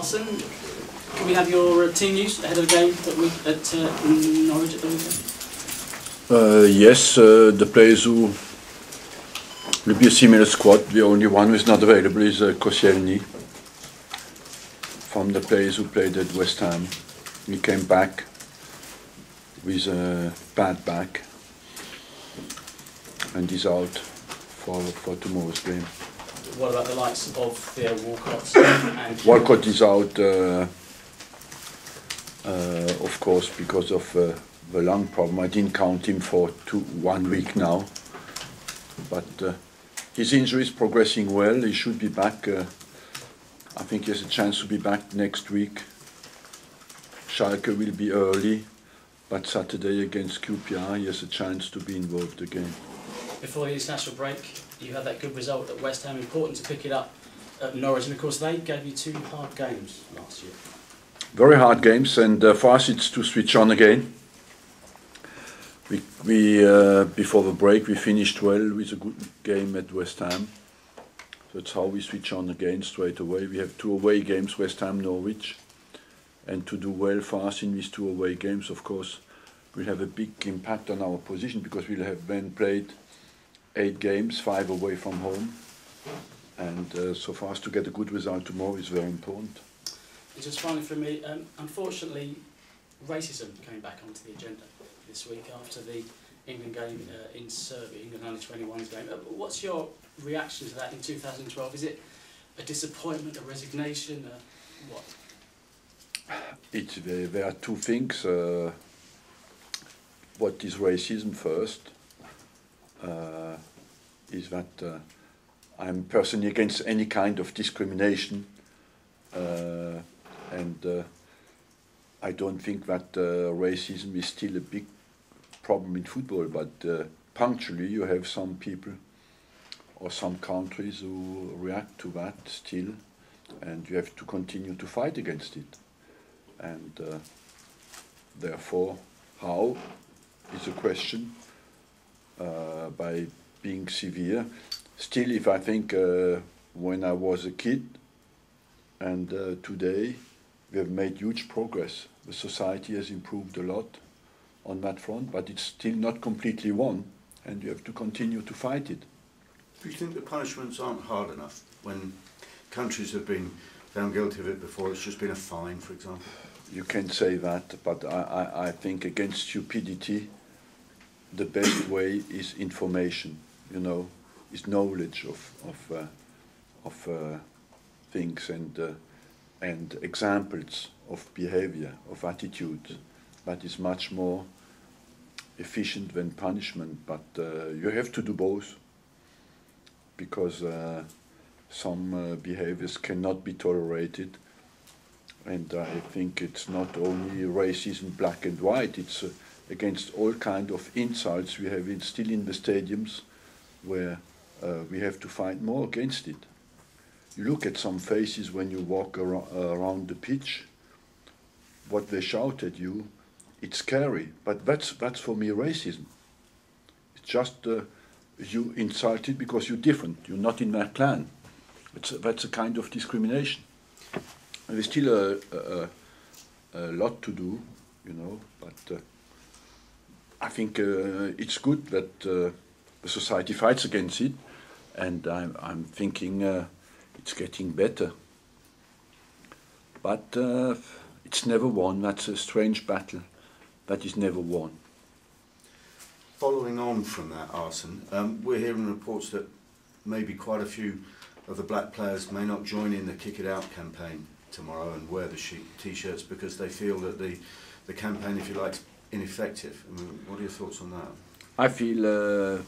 Arsene, can we have your team news ahead of the game at Norwich at the weekend? Yes, the players who will be a similar squad. The only one who is not available is Koscielny, from the players who played at West Ham. He came back with a bad back and is out for tomorrow's game. What about the likes of Theo Walcott? And Walcott is out, of course, because of the lung problem. I didn't count him for 1 week now, but his injury is progressing well. He should be back. I think he has a chance to be back next week. Schalke will be early, but Saturday against QPR he has a chance to be involved again. Before the international break, you had that good result at West Ham. Important to pick it up at Norwich, and of course they gave you 2 hard games last year. Very hard games, and for us it's to switch on again. We before the break we finished well with a good game at West Ham. That's how we switch on again straight away. We have 2 away games, West Ham, Norwich, and to do well for us in these 2 away games, of course, will have a big impact on our position, because we'll have then played 8 games, 5 away from home, and so for us to get a good result tomorrow is very important. And just finally from me, unfortunately, racism came back onto the agenda this week after the England game in Serbia, England under-21s game. What's your reaction to that in 2012? Is it a disappointment, a resignation, what? There are 2 things. What is racism first? Is that I'm personally against any kind of discrimination, and I don't think that racism is still a big problem in football, but punctually you have some people or some countries who react to that still, and you have to continue to fight against it. And therefore, how is a question, by being severe. Still, if I think when I was a kid and today, we have made huge progress. The society has improved a lot on that front, but it's still not completely won, and you have to continue to fight it. Do you think the punishments aren't hard enough when countries have been found guilty of it before? It's just been a fine, for example. You can say that, but I think against stupidity, the best way is information. You know, is knowledge of things and examples of behavior, of attitude. That is much more efficient than punishment, but you have to do both, because some behaviors cannot be tolerated, and I think it's not only racism black and white, it's against all kind of insults we have still in the stadiums, where we have to fight more against it. You look at some faces when you walk around the pitch, what they shout at you, it's scary, but that's for me racism. It's just you insulted because you're different, you're not in that clan. That's a kind of discrimination. And there's still a lot to do, you know, but I think it's good that the society fights against it, and I'm thinking it's getting better. But it's never won. That's a strange battle that is never won. Following on from that, Arsene, we're hearing reports that maybe quite a few of the black players may not join in the Kick It Out campaign tomorrow and wear the T-shirts because they feel that the campaign, if you like, is ineffective. I mean, what are your thoughts on that? I feel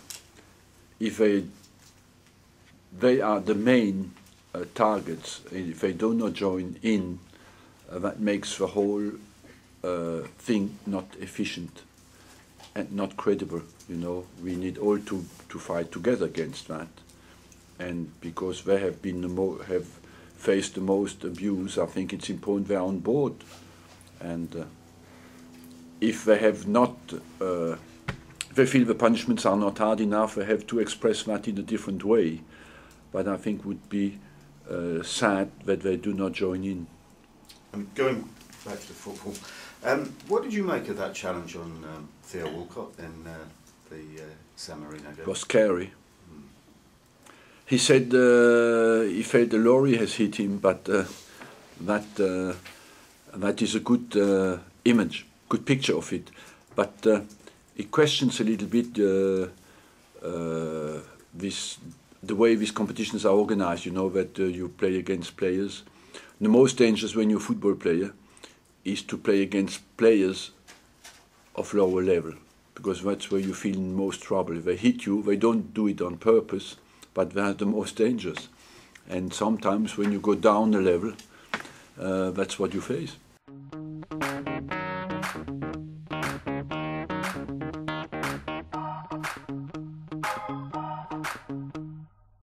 if they are the main targets, if they do not join in, that makes the whole thing not efficient and not credible. You know, we need all to fight together against that, and because they have been have faced the most abuse, I think it's important they're on board. And if they have not, if they feel the punishments are not hard enough, they have to express that in a different way. But I think it would be sad that they do not join in. And going back to the football, what did you make of that challenge on Theo Walcott in the San Marino game? It was scary. He said he felt the lorry has hit him, but that is a good image, good picture of it. But it questions a little bit the way these competitions are organized, you know, that you play against players. The most dangerous when you're a football player is to play against players of lower level, because that's where you feel in most trouble. They hit you, they don't do it on purpose, but they are the most dangerous. And sometimes when you go down a level, that's what you face.